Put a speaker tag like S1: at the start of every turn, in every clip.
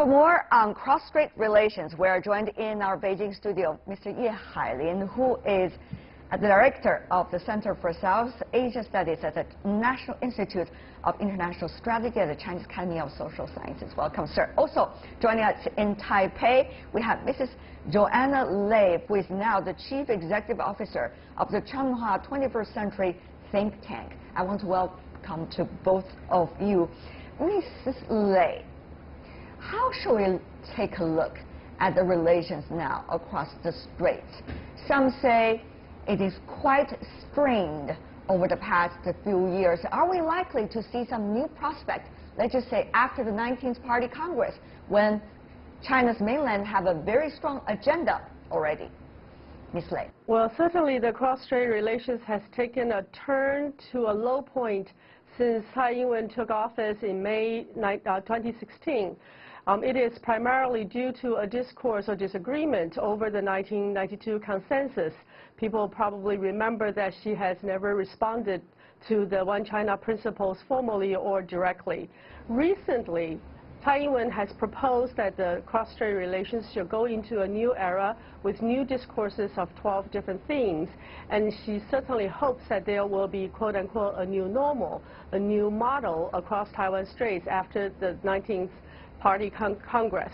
S1: For more on cross-strait relations, we are joined in our Beijing studio, Mr. Hailin, who is the director of the Center for South Asia Studies at the National Institute of International Strategy at the Chinese Academy of Social Sciences. Welcome, sir. Also joining us in Taipei, we have Mrs. Joanna Lei, who is now the Chief Executive Officer of the Chunghua 21st Century Think Tank. I want to welcome to both of you. Mrs. Lei, how shall we take a look at the relations now across the straits? Some say it is quite strained over the past few years. Are we likely to see some new prospect, let's just say after the 19th Party Congress, when China's mainland have a very strong agenda already? Ms. Lei.
S2: Well, certainly the cross-strait relations has taken a turn to a low point since Tsai Ing-wen took office in May 2016. It is primarily due to a discourse or disagreement over the 1992 consensus. People probably remember that she has never responded to the One China principles formally or directly. Recently, Tsai Ing-wen has proposed that the cross-strait relations should go into a new era with new discourses of 12 different themes, and she certainly hopes that there will be, quote-unquote, a new normal, a new model across Taiwan Straits after the 19th Party Congress.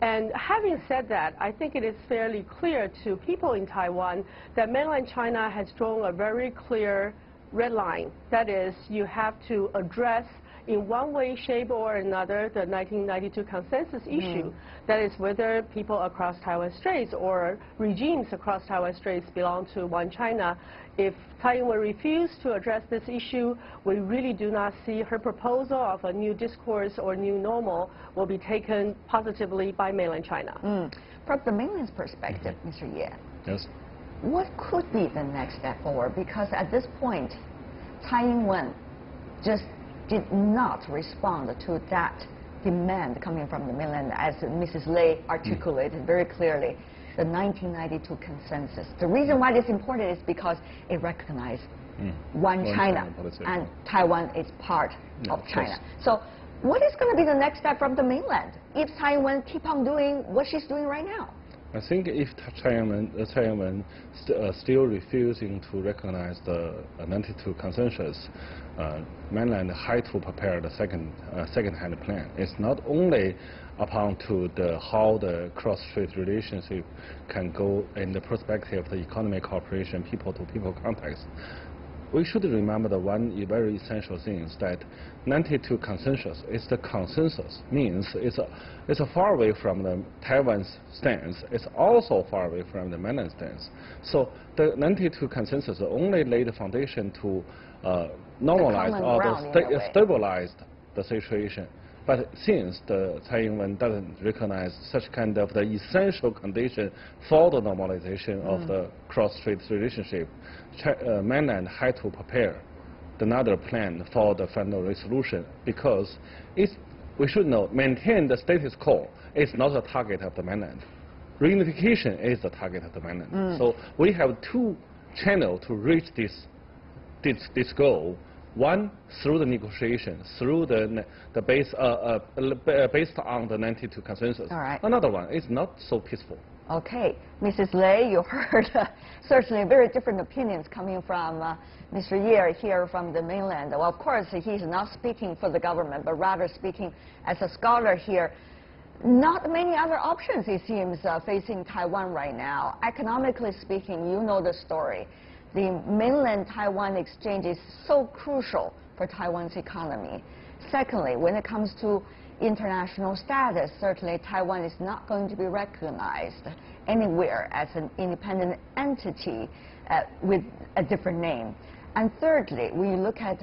S2: And having said that, I think it is fairly clear to people in Taiwan that mainland China has drawn a very clear red line. That is, you have to address in one way, shape, or another the 1992 consensus issue. That is, whether people across Taiwan Straits or regimes across Taiwan Straits belong to One China. If Tsai Ing-wen refused to address this issue, we really do not see her proposal of a new discourse or new normal will be taken positively by mainland China.
S1: From the mainland's perspective, Mr. Ye,
S3: yes,
S1: what could be the next step forward? Because at this point, Tsai Ing-wen just did not respond to that demand coming from the mainland, as Mrs. Lei articulated very clearly, the 1992 consensus. The reason why this is important is because it recognized One China, and Taiwan is part of China. So what is going to be the next step from the mainland if Tsai Ing-wen keep on doing what she's doing right now?
S3: I think if Tsai Ing-wen still refusing to recognize the 92 consensus, mainland had to prepare the second-hand plan. It's not only upon to how the cross-strait relationship can go in the perspective of the economic cooperation, people-to-people context. We should remember the one very essential thing is that 92 consensus is the consensus, means it's far away from the Taiwan's stance. It's also far away from the mainland stance. So the 92 consensus only laid the foundation to normalize or stabilize the situation. But since the Tsai Ing-wen doesn't recognize such kind of the essential condition for the normalization of the cross-strait relationship, mainland had to prepare another plan for the final resolution, because we should know, maintain the status quo is not the target of the mainland. Reunification is the target of the mainland. So we have two channels to reach this goal. One, through the negotiation, through based on the 92 consensus.
S1: All right.
S3: Another one is not so peaceful.
S1: Okay, Mrs. Lei, you heard certainly very different opinions coming from Mr. Ye here from the mainland. Well, of course, he's not speaking for the government, but rather speaking as a scholar here. Not many other options, it seems, facing Taiwan right now. Economically speaking, you know the story. The mainland Taiwan exchange is so crucial for Taiwan's economy. Secondly, when it comes to international status, certainly Taiwan is not going to be recognized anywhere as an independent entity with a different name. And thirdly, when you look at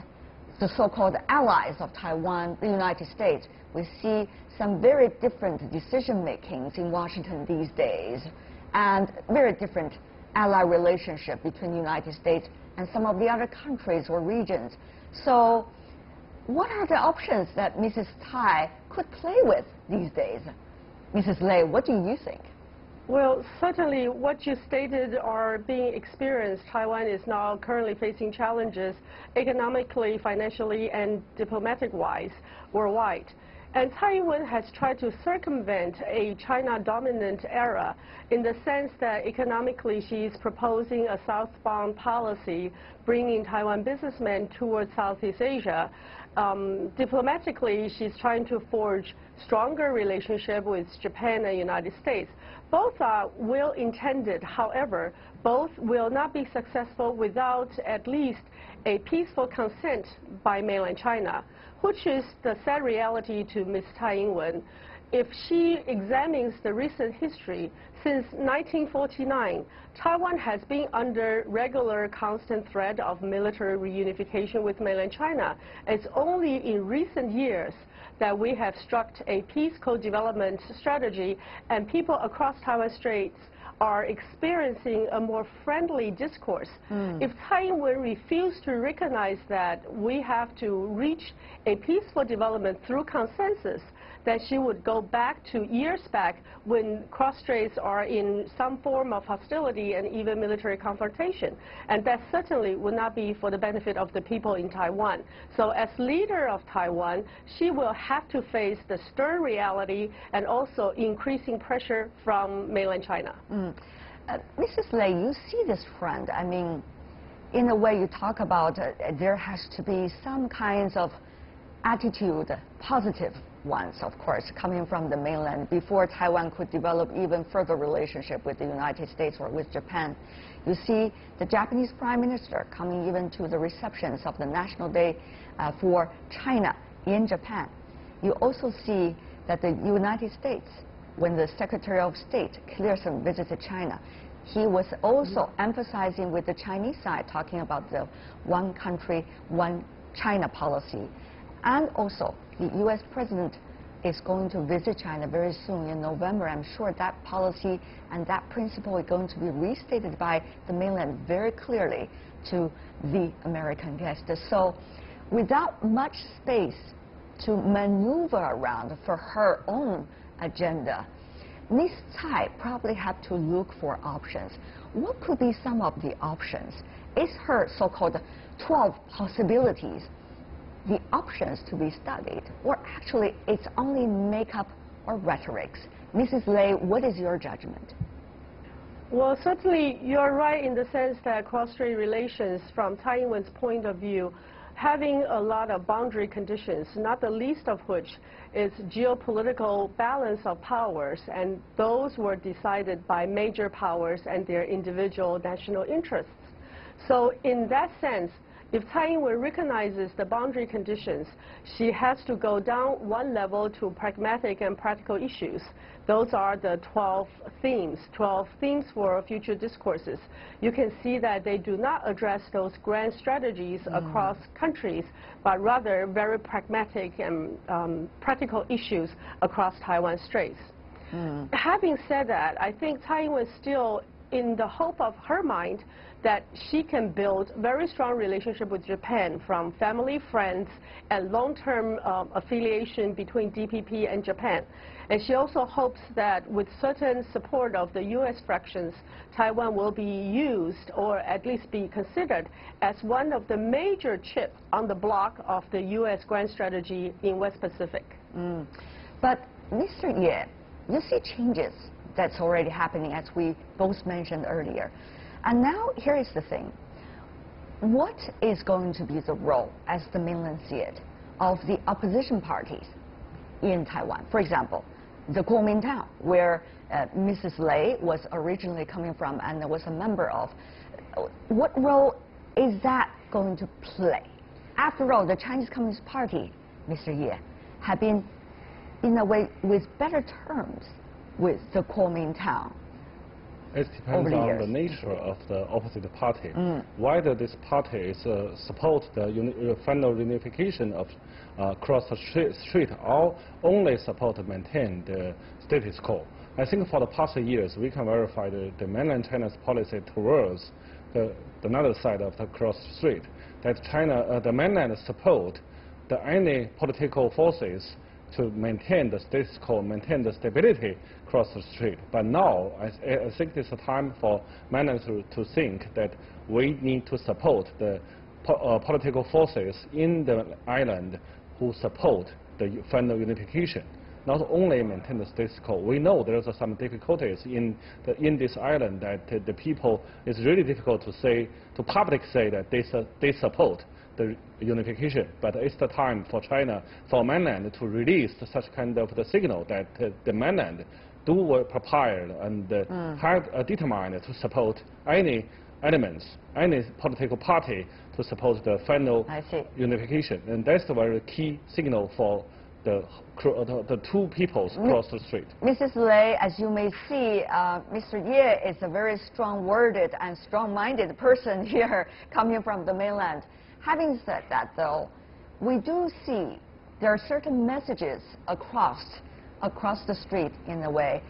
S1: the so-called allies of Taiwan, the United States, we see some very different decision-makings in Washington these days, and very different ally relationship between the United States and some of the other countries or regions. So what are the options that Mrs. Tsai could play with these days? Mrs. Lei, what do you think?
S2: Well, certainly what you stated are being experienced. Taiwan is now currently facing challenges economically, financially, and diplomatic-wise worldwide. And Taiwan has tried to circumvent a China-dominant era in the sense that economically she's proposing a southbound policy, bringing Taiwan businessmen towards Southeast Asia. Diplomatically, she's trying to forge stronger relationship with Japan and United States. Both are well-intended. However, both will not be successful without at least a peaceful consent by mainland China, which is the sad reality to Ms. Tsai Ing-wen. If she examines the recent history, since 1949, Taiwan has been under regular constant threat of military reunification with mainland China. It's only in recent years that we have struck a peace co-development strategy, and people across Taiwan Straits are experiencing a more friendly discourse. If Tsai Ing-wen refused to recognize that we have to reach a peaceful development through consensus, that she would go back to years back when cross-straits are in some form of hostility and even military confrontation. And that certainly would not be for the benefit of the people in Taiwan. So as leader of Taiwan, she will have to face the stern reality and also increasing pressure from mainland China.
S1: Mrs. Lei, you see this trend. I mean, in a way you talk about there has to be some kinds of attitude, positive ones, of course, coming from the mainland before Taiwan could develop even further relationship with the United States or with Japan. You see the Japanese Prime Minister coming even to the receptions of the National Day for China in Japan. You also see that the United States, when the Secretary of State Tillerson visited China, he was also emphasizing with the Chinese side, talking about the one country, one China policy. And also, the U.S. President is going to visit China very soon in November. I'm sure that policy and that principle is going to be restated by the mainland very clearly to the American guests. So without much space to maneuver around for her own agenda, Ms. Tsai probably have to look for options. What could be some of the options? Is her so-called 12 possibilities the options to be studied, or actually it's only makeup or rhetorics? Mrs. Lei, what is your judgment?
S2: Well, certainly you're right in the sense that cross-strait relations, from Tsai Ing-wen's point of view, having a lot of boundary conditions, not the least of which is geopolitical balance of powers, and those were decided by major powers and their individual national interests. So in that sense, if Tsai Ing-wen recognizes the boundary conditions, she has to go down one level to pragmatic and practical issues. Those are the 12 themes for future discourses. You can see that they do not address those grand strategies across countries, but rather very pragmatic and practical issues across Taiwan Straits. Having said that, I think Tsai Ing-wen still, in the hope of her mind, that she can build very strong relationship with Japan, from family, friends, and long-term affiliation between DPP and Japan. And she also hopes that with certain support of the U.S. fractions, Taiwan will be used, or at least be considered, as one of the major chips on the block of the U.S. grand strategy in West Pacific.
S1: But Mr. Ye, you see changes that's already happening, as we both mentioned earlier. And now here is the thing. What is going to be the role, as the mainland see it, of the opposition parties in Taiwan? For example, the Kuomintang, where Mrs. Lei was originally coming from and was a member of. What role is that going to play? After all, the Chinese Communist Party, Mr. Ye, have been, in a way, with better terms with the Kuomintang.
S3: It depends on the nature of the opposite party. Whether this party is support the final unification of cross-strait or only support maintain the status quo. I think for the past years we can verify the mainland China's policy towards the other side of the cross-strait, that China, the mainland support any political forces to maintain the status quo, maintain the stability across the strait. But now, I think it's a time for mainland to think that we need to support the political forces in the island who support the final unification. Not only maintain the status quo. We know there's some difficulties in this island that the people, it's really difficult to say, to publicly say that they support the unification. But it's the time for China, for mainland to release such kind of the signal that the mainland do prepared and determined to support any elements, any political party to support the final unification. And that's the very key signal for the two peoples across the strait.
S1: Mrs. Lei, as you may see, Mr. Ye is a very strong-worded and strong-minded person here coming from the mainland. Having said that, though, we do see there are certain messages across the street, in a way,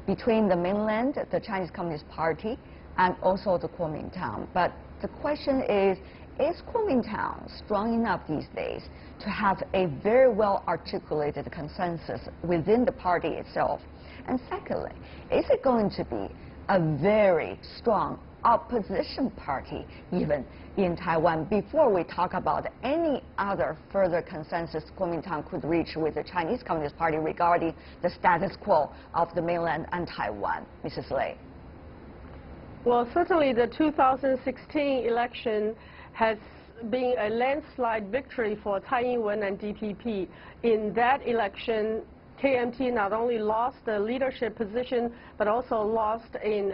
S1: between the mainland, the Chinese Communist Party, and also the Kuomintang. But the question is Kuomintang strong enough these days to have a very well-articulated consensus within the party itself? And secondly, is it going to be a very strong opposition party even in Taiwan before we talk about any other further consensus Kuomintang could reach with the Chinese Communist Party regarding the status quo of the mainland and Taiwan? Mrs. Lei.
S2: Well, certainly the 2016 election has been a landslide victory for Tsai Ing-wen and DPP. In that election, KMT not only lost the leadership position, but also lost in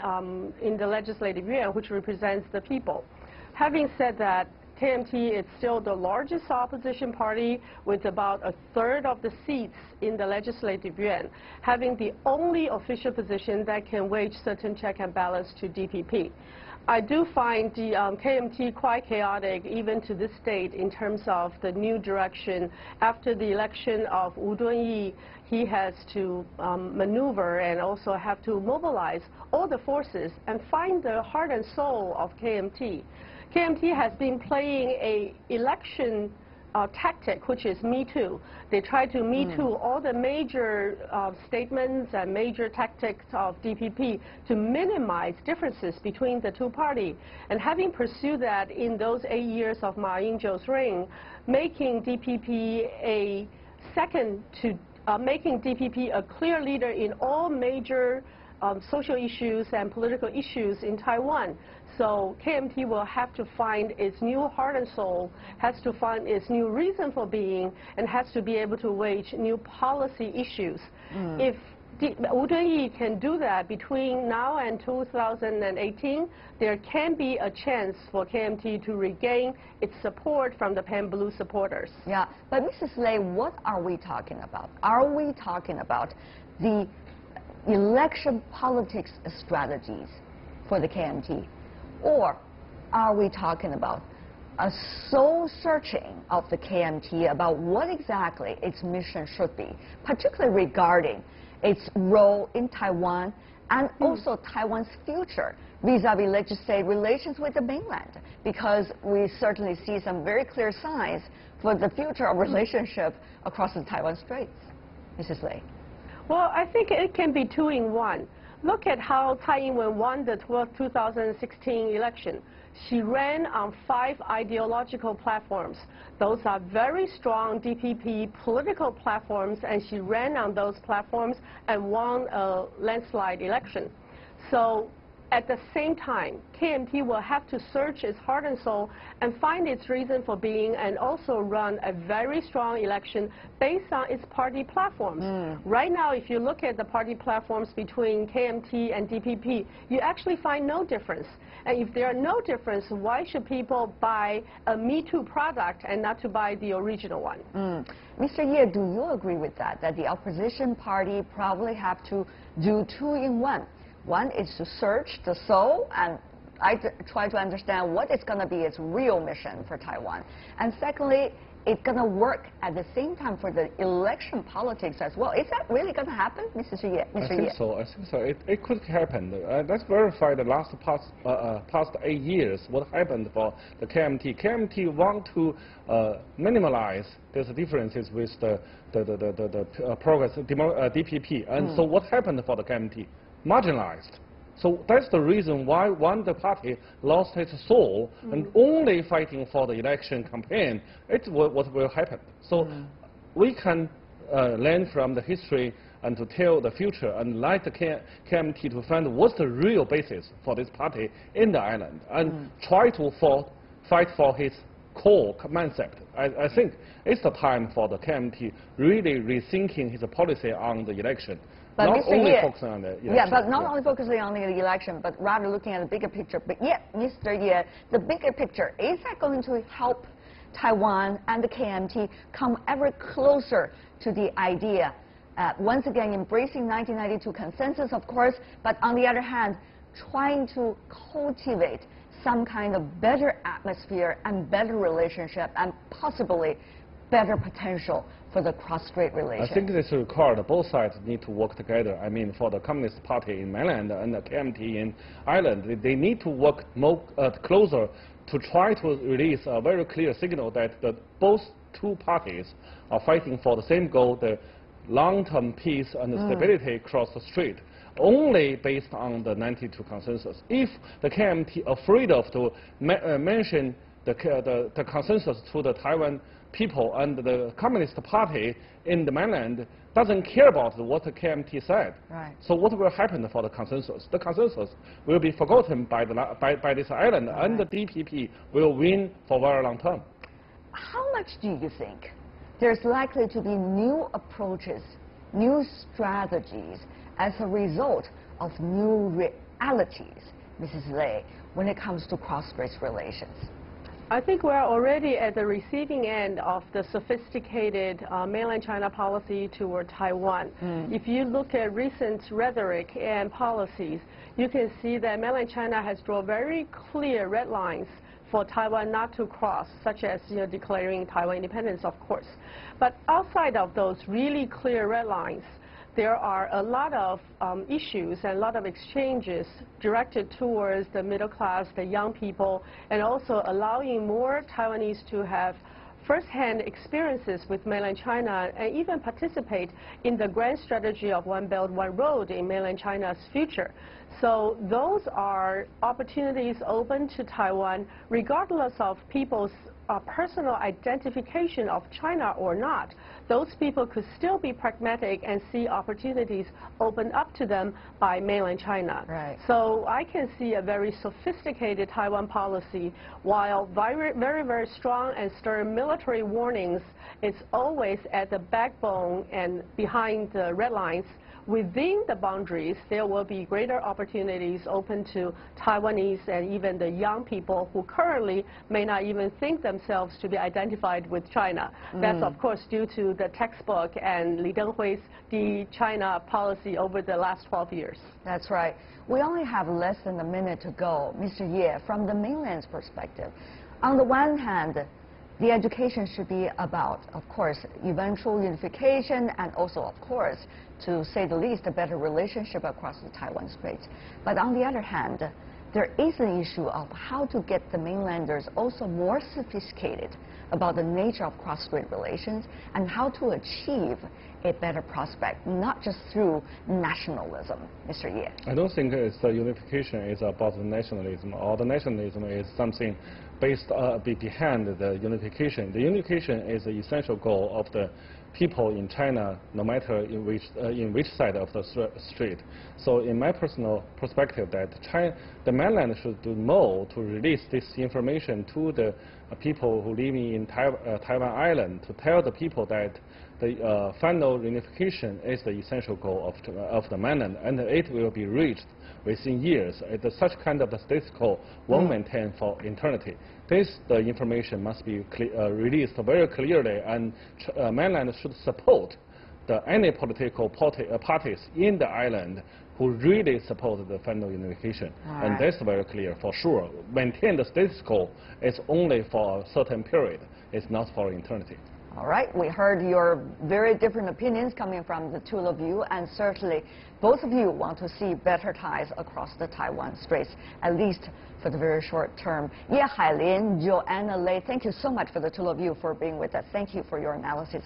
S2: the Legislative Yuan, which represents the people. Having said that, KMT is still the largest opposition party with about a third of the seats in the Legislative Yuan, having the only official position that can wage certain check and balance to DPP. I do find the KMT quite chaotic even to this date in terms of the new direction. After the election of Wu Dunyi, he has to maneuver and also have to mobilize all the forces and find the heart and soul of KMT. KMT has been playing a election tactic, which is Me Too. They try to Me Too all the major statements and major tactics of DPP to minimize differences between the two parties. And having pursued that in those 8 years of Ma Ying-jeou's reign, making DPP making DPP a clear leader in all major social issues and political issues in Taiwan. So KMT will have to find its new heart and soul, has to find its new reason for being, and has to be able to wage new policy issues. If Wu Dunyi can do that between now and 2018, there can be a chance for KMT to regain its support from the Pan-Blue supporters.
S1: Yeah, but Mrs. Lei, what are we talking about? Are we talking about the election politics strategies for the KMT? Or are we talking about a soul searching of the KMT about what exactly its mission should be, particularly regarding its role in Taiwan and also Taiwan's future vis-a-vis legislative relations with the mainland? Because we certainly see some very clear signs for the future of relationship across the Taiwan Straits. Mrs. Lei.
S2: Well, I think it can be 2 in 1. Look at how Tsai Ing-wen won the 2016 election. She ran on 5 ideological platforms. Those are very strong DPP political platforms, and she ran on those platforms and won a landslide election. So at the same time, KMT will have to search its heart and soul and find its reason for being, and also run a very strong election based on its party platforms. Right now, if you look at the party platforms between KMT and DPP, you actually find no difference. And if there are no difference, why should people buy a Me Too product and not to buy the original one?
S1: Mr. Ye, do you agree with that, that the opposition party probably have to do 2 in 1? One is to search the soul and try to understand what is going to be its real mission for Taiwan. And secondly, it's going to work at the same time for the election politics as well. Is that really going to happen, Mr. Ye?
S3: I think so. It could happen. Let's verify the past 8 years what happened for the KMT. KMT want to minimize these differences with the Progress DPP. And so what happened for the KMT? Marginalized. So that's the reason why when the party lost its soul and only fighting for the election campaign, what will happen. So we can learn from the history and to tell the future and like the KMT to find what's the real basis for this party in the island and try to fight for his core concept. I think it's the time for the KMT really rethinking his policy on the election.
S1: But
S3: not
S1: Mr.
S3: only
S1: Ye,
S3: focusing on the election.
S1: Yeah, but not only focusing on the election, but rather looking at the bigger picture. But yet, Mr. Ye, the bigger picture, is that going to help Taiwan and the KMT come ever closer to the idea, once again embracing 1992 consensus, of course, but on the other hand, trying to cultivate some kind of better atmosphere and better relationship and possibly better potential for the cross-strait relations?
S3: I think this requires both sides need to work together. I mean, for the Communist Party in mainland and the KMT in island, they need to work more closer to try to release a very clear signal that both two parties are fighting for the same goal, the long-term peace and stability across the strait, only based on the 92 consensus. If the KMT afraid of to mention the consensus to the Taiwan people and the Communist Party in the mainland doesn't care about what the KMT said.
S1: Right.
S3: So what will happen for the consensus? The consensus will be forgotten by this island,
S1: right,
S3: and the DPP will win for very long term.
S1: How much do you think there's likely to be new approaches, new strategies as a result of new realities, Mrs. Lei, when it comes to cross-strait relations?
S2: I think we're already at the receiving end of the sophisticated mainland China policy toward Taiwan. If you look at recent rhetoric and policies, you can see that mainland China has drawn very clear red lines for Taiwan not to cross, such as declaring Taiwan independence, of course. But outside of those really clear red lines, there are a lot of issues and a lot of exchanges directed towards the middle class, the young people, and also allowing more Taiwanese to have first-hand experiences with mainland China and even participate in the grand strategy of One Belt, One Road in mainland China's future. So those are opportunities open to Taiwan, regardless of people's personal identification of China or not. Those people could still be pragmatic and see opportunities opened up to them by mainland China.
S1: Right.
S2: So I can see a very sophisticated Taiwan policy, while very, very strong and stern military warnings is always at the backbone and behind the red lines. Within the boundaries, there will be greater opportunities open to Taiwanese and even the young people who currently may not even think themselves to be identified with China. That's, of course, due to the textbook and Li Denghui's de-China policy over the last 12 years.
S1: That's right. We only have less than a minute to go. Mr. Ye, from the mainland's perspective, on the one hand, the education should be about, of course, eventual unification and also, of course, to say the least, a better relationship across the Taiwan Strait. But on the other hand, there is an issue of how to get the mainlanders also more sophisticated about the nature of cross-strait relations and how to achieve a better prospect, not just through nationalism. Mr. Ye.
S3: I don't think it's the unification is about the nationalism, or the nationalism is something based behind the unification. The unification is the essential goal of the people in China, no matter in which side of the strait. So in my personal perspective, that the mainland should do more to release this information to the people who live in Taiwan Island, to tell the people that the final unification is the essential goal of the mainland, and it will be reached within years. Such kind of the status quo won't maintain for eternity. The information must be released very clearly, and mainland should support any political parties in the island who really support the final unification.
S1: Right.
S3: And that's very clear for sure. Maintain the status quo is only for a certain period. It's not for eternity.
S1: All right, we heard your very different opinions coming from the two of you, and certainly both of you want to see better ties across the Taiwan Straits, at least for the very short term. Hailin, Joanna Lei, thank you so much for the two of you for being with us. Thank you for your analysis.